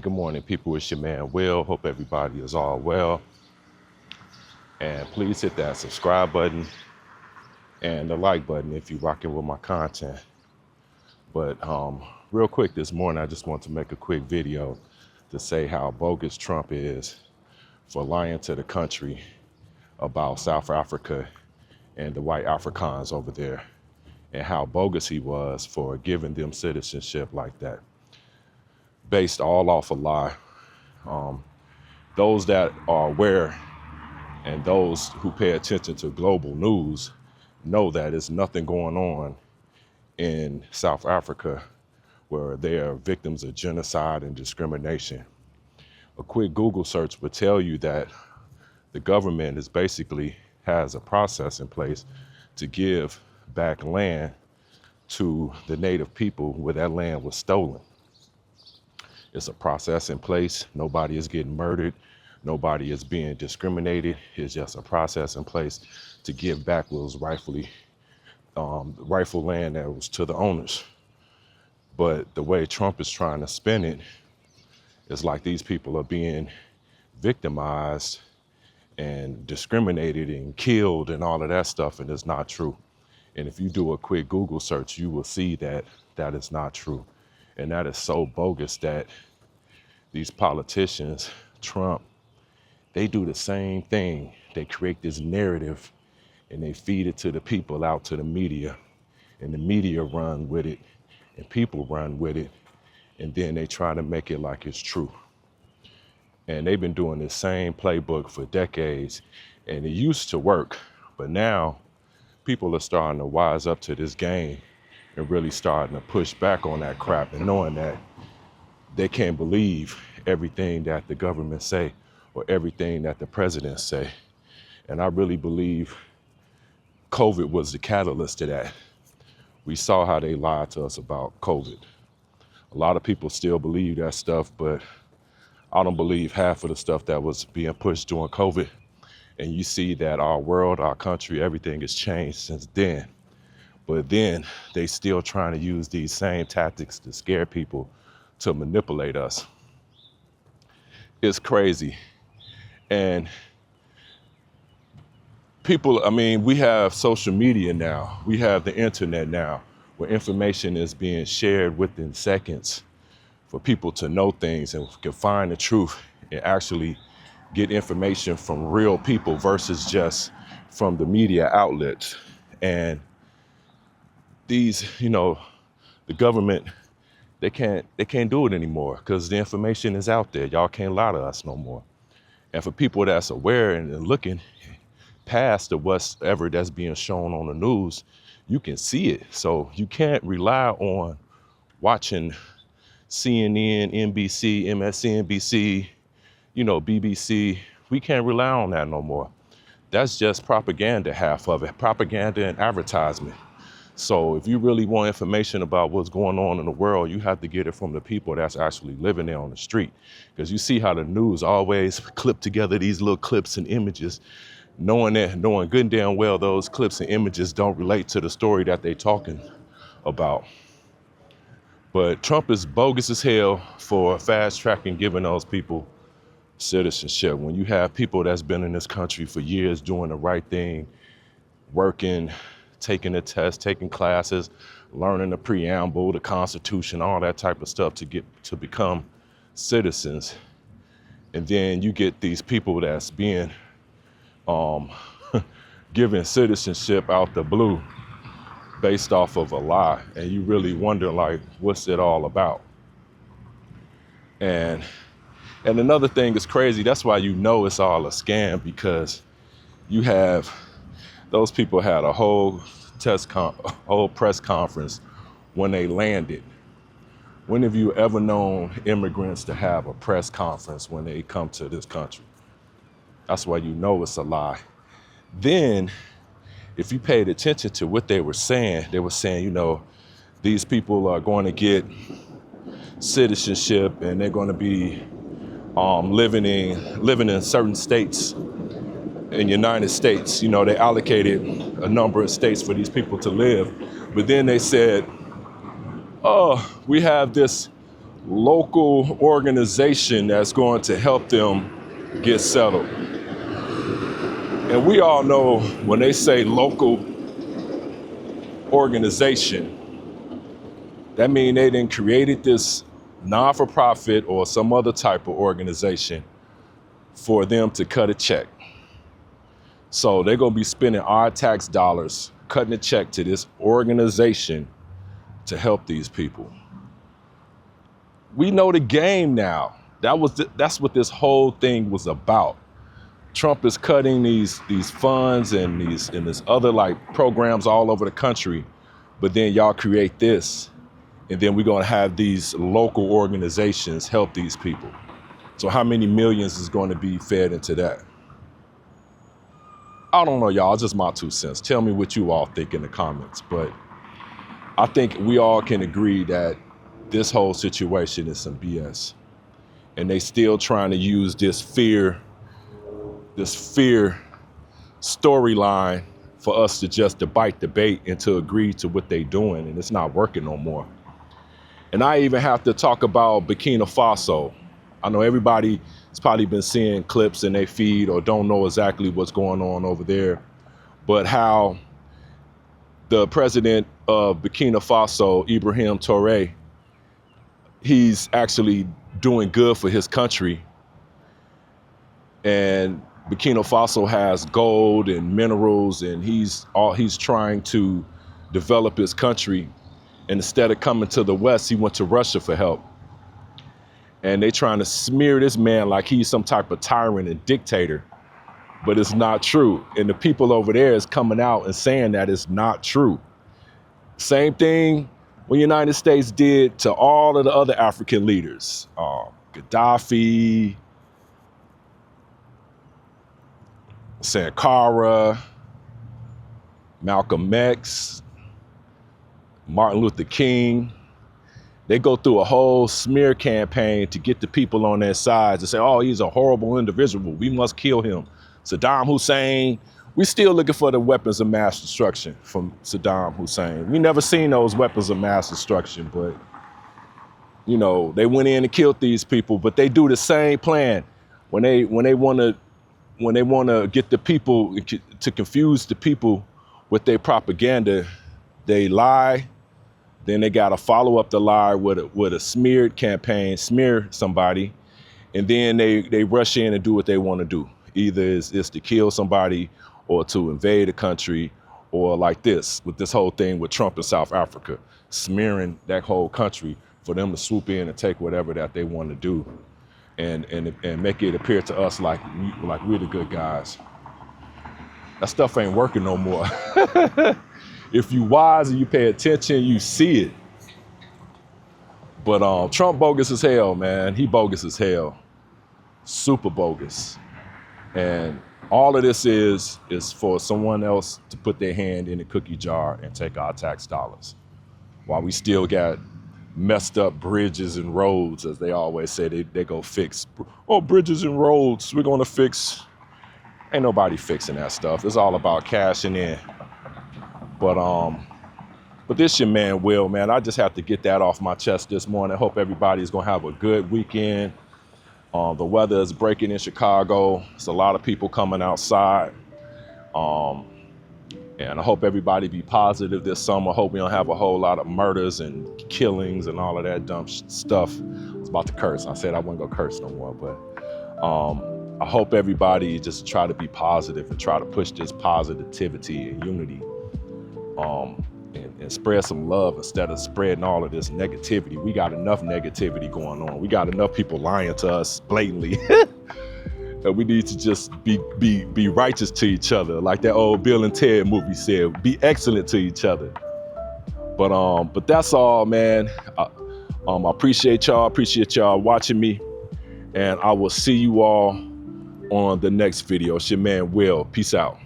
Good morning, people. It's your man, Will. Hope everybody is all well. And please hit that subscribe button and the like button if you're rocking with my content. But real quick this morning, I just want to make a quick video to say how bogus Trump is for lying to the country about South Africa and the white Afrikaans over there, and how bogus he was for giving them citizenship like that, based all off a lie. Those that are aware and those who pay attention to global news know that there's nothing going on in South Africa where they are victims of genocide and discrimination. A quick Google search would tell you that the government is basically has a process in place to give back land to the native people where that land was stolen. It's a process in place. Nobody is getting murdered. Nobody is being discriminated. It's just a process in place to give back what was rightful land that was to the owners. But the way Trump is trying to spin it is like these people are being victimized and discriminated and killed and all of that stuff, and it's not true. And if you do a quick Google search, you will see that that is not true. And that is so bogus that these politicians, Trump, they do the same thing. They create this narrative and they feed it to the people, out to the media, and the media run with it and people run with it, and then they try to make it like it's true. And they've been doing this same playbook for decades, and it used to work, but now people are starting to wise up to this game and really starting to push back on that crap, and knowing that they can't believe everything that the government say or everything that the president say. And I really believe COVID was the catalyst to that. We saw how they lied to us about COVID. A lot of people still believe that stuff, but I don't believe half of the stuff that was being pushed during COVID. And you see that our world, our country, everything has changed since then. But then they still trying to use these same tactics to scare people, to manipulate us. It's crazy. And people, we have social media now. We have the internet now, where information is being shared within seconds for people to know things and can find the truth and actually get information from real people versus just from the media outlets. And these, the government, they can't do it anymore because the information is out there. Y'all can't lie to us no more. And for people that's aware and looking past the whatever that's being shown on the news, you can see it. So you can't rely on watching CNN, NBC, MSNBC, BBC. We can't rely on that no more. That's just propaganda, half of it, propaganda and advertisement. So if you really want information about what's going on in the world, you have to get it from the people that's actually living there on the street. Because you see how the news always clip together these little clips and images, knowing good and damn well those clips and images don't relate to the story that they're talking about. But Trump is bogus as hell for fast tracking giving those people citizenship. When you have people that's been in this country for years doing the right thing, working, taking the test, taking classes, learning the preamble, the Constitution, all that type of stuff to become citizens. And then you get these people that's being given citizenship out the blue based off of a lie. And you really wonder, like, what's it all about? And another thing is crazy. That's why you know it's all a scam, because you have those people had a whole press conference when they landed. When have you ever known immigrants to have a press conference when they come to this country? That's why you know it's a lie. Then, if you paid attention to what they were saying, these people are going to get citizenship and they're going to be living in certain states in the United States. They allocated a number of states for these people to live. But then they said, oh, we have this local organization that's going to help them get settled. And we all know when they say local organization, that means they then created this non-for-profit or some other type of organization for them to cut a check. So they're gonna be spending our tax dollars cutting a check to this organization to help these people. We know the game now. That's what this whole thing was about. Trump is cutting these funds and this other like programs all over the country, but then y'all create this, and then we're gonna have these local organizations help these people. So how many millions is going to be fed into that? I don't know, y'all, just my 2 cents. Tell me what you all think in the comments, but I think we all can agree that this whole situation is some BS. And they still trying to use this fear storyline for us to just debate and to agree to what they doing, and it's not working no more. And I even have to talk about Burkina Faso. I know everybody has probably been seeing clips in their feed or don't know exactly what's going on over there, but how the president of Burkina Faso, Ibrahim Traoré, he's actually doing good for his country. And Burkina Faso has gold and minerals, and he's trying to develop his country. And instead of coming to the West, he went to Russia for help. And they trying to smear this man like he's some type of tyrant and dictator, but it's not true. And the people over there is coming out and saying that it's not true. Same thing what the United States did to all of the other African leaders, Gaddafi, Sankara, Malcolm X, Martin Luther King. They go through a whole smear campaign to get the people on their sides and say, oh, he's a horrible individual, we must kill him. Saddam Hussein, we still looking for the weapons of mass destruction from Saddam Hussein. We never seen those weapons of mass destruction, but you know, they went in and killed these people, but they do the same plan. When they want to get the people to confuse the people with their propaganda, they lie. Then they got to follow up the lie with a smeared campaign, smear somebody, and then they rush in and do what they want to do. Either it's to kill somebody or to invade a country, or like this, with this whole thing with Trump in South Africa, smearing that whole country for them to swoop in and take whatever that they want to do and make it appear to us like we're the good guys. That stuff ain't working no more. If you wise and you pay attention, you see it. But Trump bogus as hell, man. He bogus as hell. Super bogus. And all of this is for someone else to put their hand in the cookie jar and take our tax dollars. While we still got messed up bridges and roads, as they always say, they go fix. Oh, bridges and roads, we're gonna fix. Ain't nobody fixing that stuff. It's all about cashing in. But this your man, Will, man. I just have to get that off my chest this morning. I hope everybody's gonna have a good weekend. The weather is breaking in Chicago. It's a lot of people coming outside. And I hope everybody be positive this summer. I hope we don't have a whole lot of murders and killings and all of that dumb stuff. I was about to curse. I said I wasn't gonna curse no more, but I hope everybody just try to be positive and try to push this positivity and unity. And spread some love instead of spreading all of this negativity. We got enough negativity going on. We got enough people lying to us blatantly. And we need to just be righteous to each other. Like that old Bill and Ted movie said, be excellent to each other. But that's all, man. I appreciate y'all watching me. And I will see you all on the next video. It's your man, Will. Peace out.